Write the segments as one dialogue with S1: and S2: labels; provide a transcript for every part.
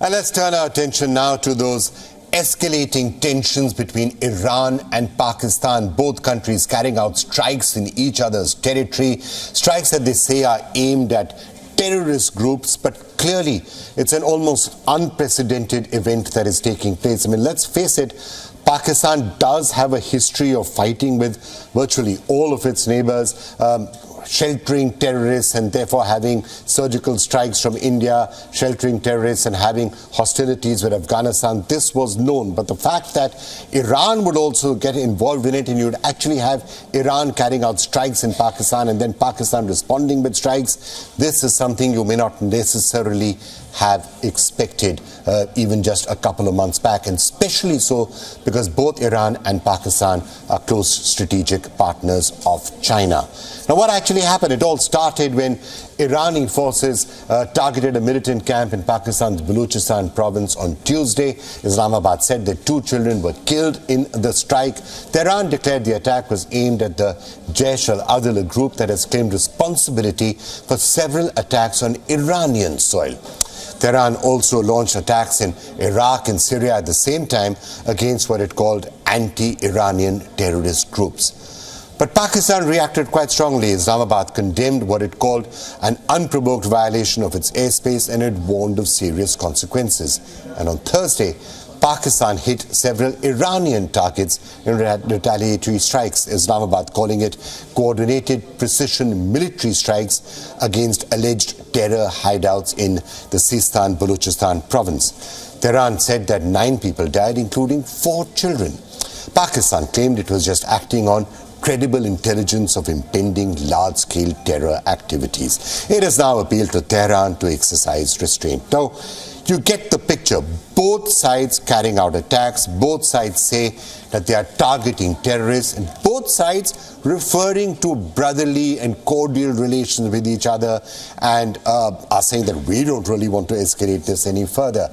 S1: And let's turn our attention now to those escalating tensions between Iran and Pakistan. Both countries carrying out strikes in each other's territory. Strikes that they say are aimed at terrorist groups, but clearly it's an almost unprecedented event that is taking place. I mean, let's face it, Pakistan does have a history of fighting with virtually all of its neighbors, sheltering terrorists and therefore having surgical strikes from India, sheltering terrorists and having hostilities with Afghanistan. This was known. But the fact that Iran would also get involved in it, and you'd actually have Iran carrying out strikes in Pakistan and then Pakistan responding with strikes, this is something you may not necessarily have expected even just a couple of months back, and especially so because both Iran and Pakistan are close strategic partners of China. Now, what actually happened? It all started when Iranian forces targeted a militant camp in Pakistan's Balochistan province on Tuesday. Islamabad said that 2 children were killed in the strike. Tehran declared the attack was aimed at the Jaish al-Adl, a group that has claimed responsibility for several attacks on Iranian soil. Tehran also launched attacks in Iraq and Syria at the same time against what it called anti-Iranian terrorist groups. But Pakistan reacted quite strongly. Islamabad condemned what it called an unprovoked violation of its airspace, and it warned of serious consequences. And on Thursday, Pakistan hit several Iranian targets in retaliatory strikes, Islamabad calling it coordinated precision military strikes against alleged terror hideouts in the Sistan Balochistan province. Tehran said that 9 people died, including 4 children. Pakistan claimed it was just acting on credible intelligence of impending large-scale terror activities. It has now appealed to Tehran to exercise restraint. Now, you get the picture. Both sides carrying out attacks, both sides say that they are targeting terrorists, and both sides referring to brotherly and cordial relations with each other, and are saying that we don't really want to escalate this any further.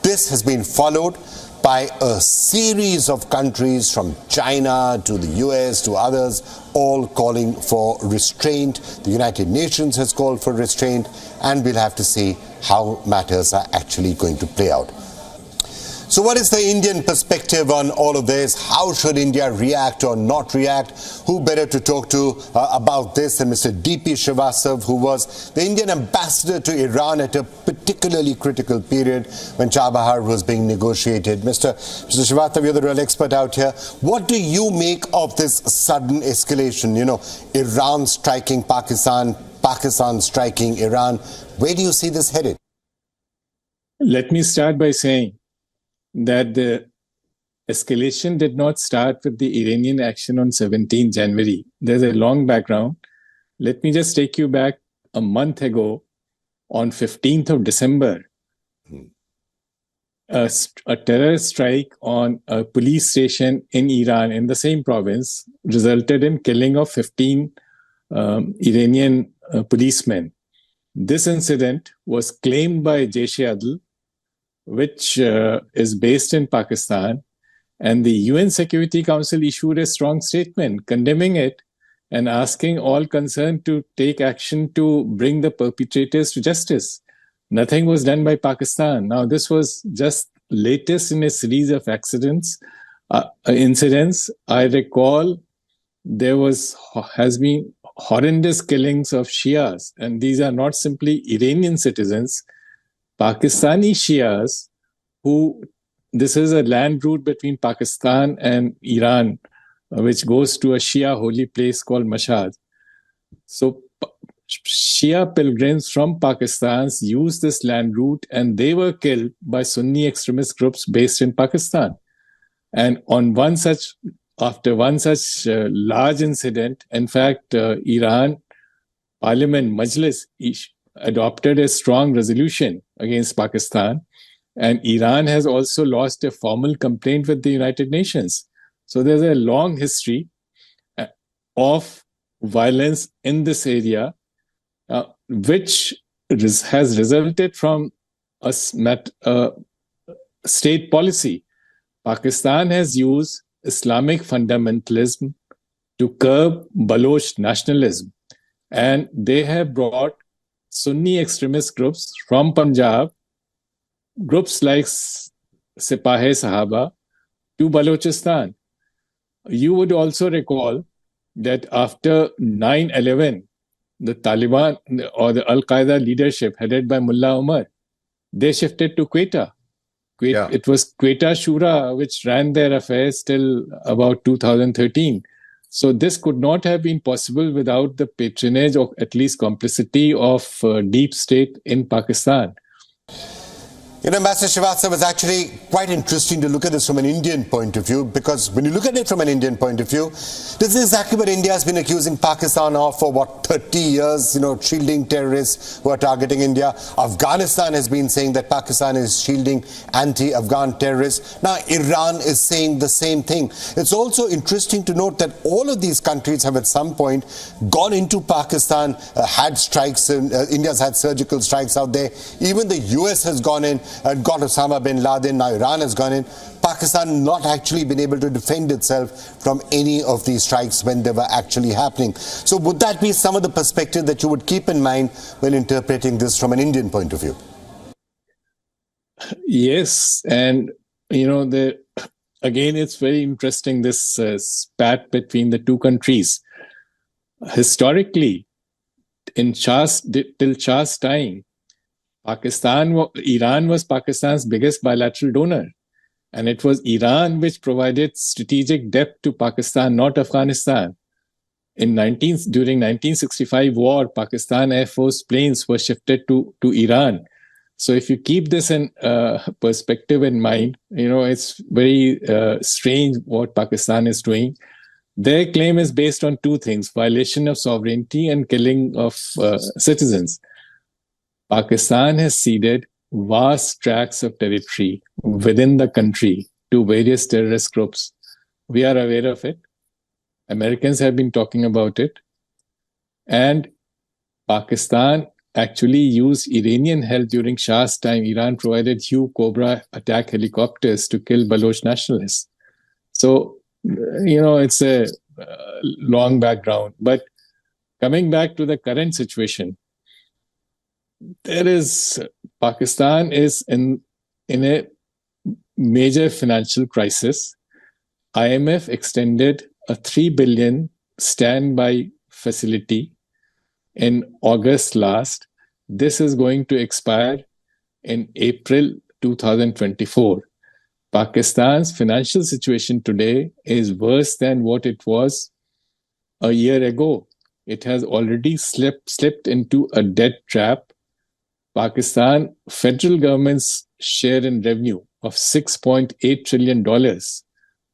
S1: This has been followed by a series of countries from China to the US to others, all calling for restraint. The United Nations has called for restraint, and we'll have to see how matters are actually going to play out. So what is the Indian perspective on all of this? How should India react or not react? Who better to talk to about this than Mr. DP Srivastava, who was the Indian ambassador to Iran at a particularly critical period when Chabahar was being negotiated. Mr. Srivastava, you're the real expert out here. What do you make of this sudden escalation? You know, Iran striking Pakistan, Pakistan striking Iran. Where do you see this headed?
S2: Let me start by saying that the escalation did not start with the Iranian action on 17 January. There's a long background. Let me just take you back a month ago on 15th of December. A terror strike on a police station in Iran in the same province resulted in killing of 15 Iranian policemen. This incident was claimed by Jaish-e-Adl, which is based in Pakistan, and the UN Security Council issued a strong statement condemning it and asking all concerned to take action to bring the perpetrators to justice. Nothing was done by Pakistan. Now, this was just latest in a series of incidents. I recall there has been horrendous killings of Shias, and these are not simply Iranian citizens. Pakistani Shias, this is a land route between Pakistan and Iran, which goes to a Shia holy place called Mashhad. So Shia pilgrims from Pakistan used this land route, and they were killed by Sunni extremist groups based in Pakistan. And after one such large incident, in fact, Iran Parliament Majlis adopted a strong resolution against Pakistan, and Iran has also lodged a formal complaint with the United Nations. So there's a long history of violence in this area, which has resulted from a state policy. Pakistan has used Islamic fundamentalism to curb Baloch nationalism, and they have brought Sunni extremist groups from Punjab groups like Sahaba to Balochistan. You would also recall that after 9/11, the Taliban or the Al-Qaeda leadership headed by Mullah Omar, they shifted to Quetta. It was Quetta Shura which ran their affairs till about 2013. So this could not have been possible without the patronage or at least complicity of deep state in Pakistan.
S1: You know, Ambassador Srivastava, it's actually quite interesting to look at this from an Indian point of view, because when you look at it from an Indian point of view, this is exactly what India has been accusing Pakistan of for, 30 years, shielding terrorists who are targeting India. Afghanistan has been saying that Pakistan is shielding anti-Afghan terrorists. Now, Iran is saying the same thing. It's also interesting to note that all of these countries have at some point gone into Pakistan, had strikes, India's had surgical strikes out there. Even the US has gone in and got Osama bin Laden. Now Iran has gone in. Pakistan not actually been able to defend itself from any of these strikes when they were actually happening. So would that be some of the perspective that you would keep in mind when interpreting this from an Indian point of view?
S2: Yes, and again, it's very interesting, this spat between the two countries. Historically, till Shah's time, Iran was Pakistan's biggest bilateral donor. And it was Iran which provided strategic depth to Pakistan, not Afghanistan. During 1965 war, Pakistan Air Force planes were shifted to Iran. So if you keep this in perspective in mind, it's very strange what Pakistan is doing. Their claim is based on two things: violation of sovereignty and killing of citizens. Pakistan has ceded vast tracts of territory within the country to various terrorist groups. We are aware of it. Americans have been talking about it. And Pakistan actually used Iranian help during Shah's time. Iran provided Hugh Cobra attack helicopters to kill Baloch nationalists. So, it's a long background. But coming back to the current situation, Pakistan is in a major financial crisis. IMF extended a $3 billion standby facility in August last. This is going to expire in April 2024. Pakistan's financial situation today is worse than what it was a year ago. It has already slipped into a debt trap. Pakistan federal government's share in revenue of $6.8 trillion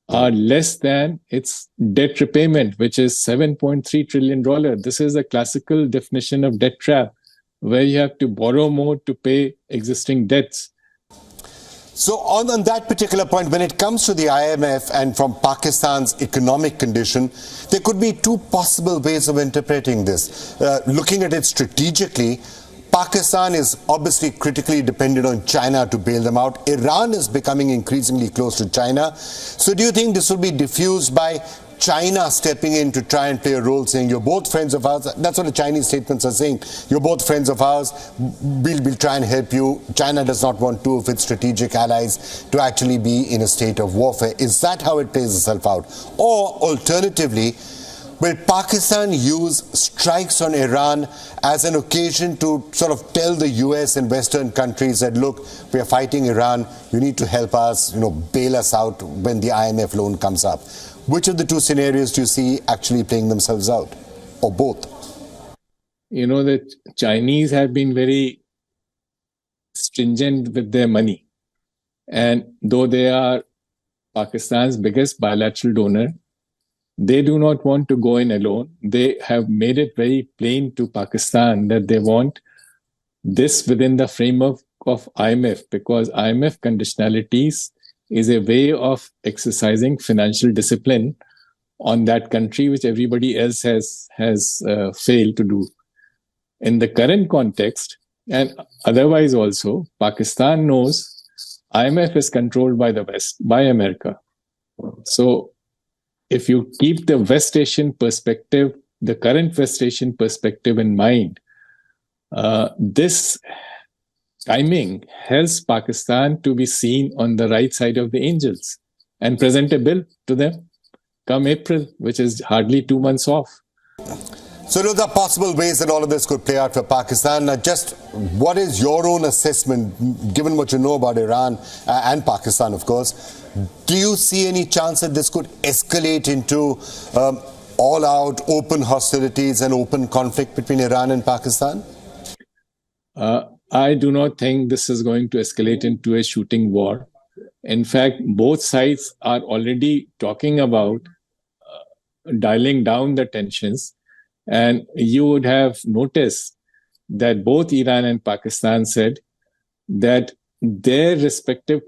S2: are less than its debt repayment, which is $7.3 trillion. This is a classical definition of debt trap, where you have to borrow more to pay existing debts.
S1: So on that particular point, when it comes to the IMF and from Pakistan's economic condition, there could be two possible ways of interpreting this. Looking at it strategically, Pakistan is obviously critically dependent on China to bail them out. Iran is becoming increasingly close to China. So do you think this will be diffused by China stepping in to try and play a role, saying, you're both friends of ours? That's what the Chinese statements are saying. You're both friends of ours. We'll try and help you. China does not want two of its strategic allies to actually be in a state of warfare. Is that how it plays itself out? Or alternatively, will Pakistan use strikes on Iran as an occasion to sort of tell the US and Western countries that, look, we are fighting Iran, you need to help us, bail us out when the IMF loan comes up? Which of the two scenarios do you see actually playing themselves out? Or both?
S2: The Chinese have been very stringent with their money. And though they are Pakistan's biggest bilateral donor, they do not want to go in alone. They have made it very plain to Pakistan that they want this within the framework of IMF, because IMF conditionalities is a way of exercising financial discipline on that country, which everybody else has failed to do. In the current context, and otherwise also, Pakistan knows IMF is controlled by the West, by America. So if you keep the West Asian perspective, the current West Asian perspective in mind, this timing helps Pakistan to be seen on the right side of the angels and present a bill to them come April, which is hardly 2 months off.
S1: So those are possible ways that all of this could play out for Pakistan. Now, just what is your own assessment, given what you know about Iran and Pakistan, of course? Do you see any chance that this could escalate into all-out open hostilities and open conflict between Iran and Pakistan?
S2: I do not think this is going to escalate into a shooting war. In fact, both sides are already talking about dialing down the tensions. And you would have noticed that both Iran and Pakistan said that their respective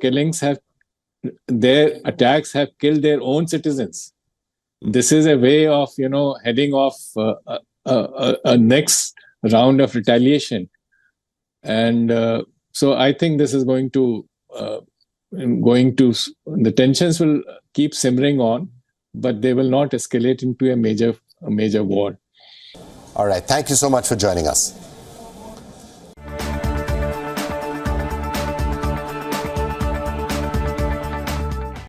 S2: their attacks have killed their own citizens. This is a way of, heading off a next round of retaliation. And so I think this is the tensions will keep simmering on, but they will not escalate into a major war.
S1: All right. Thank you so much for joining us.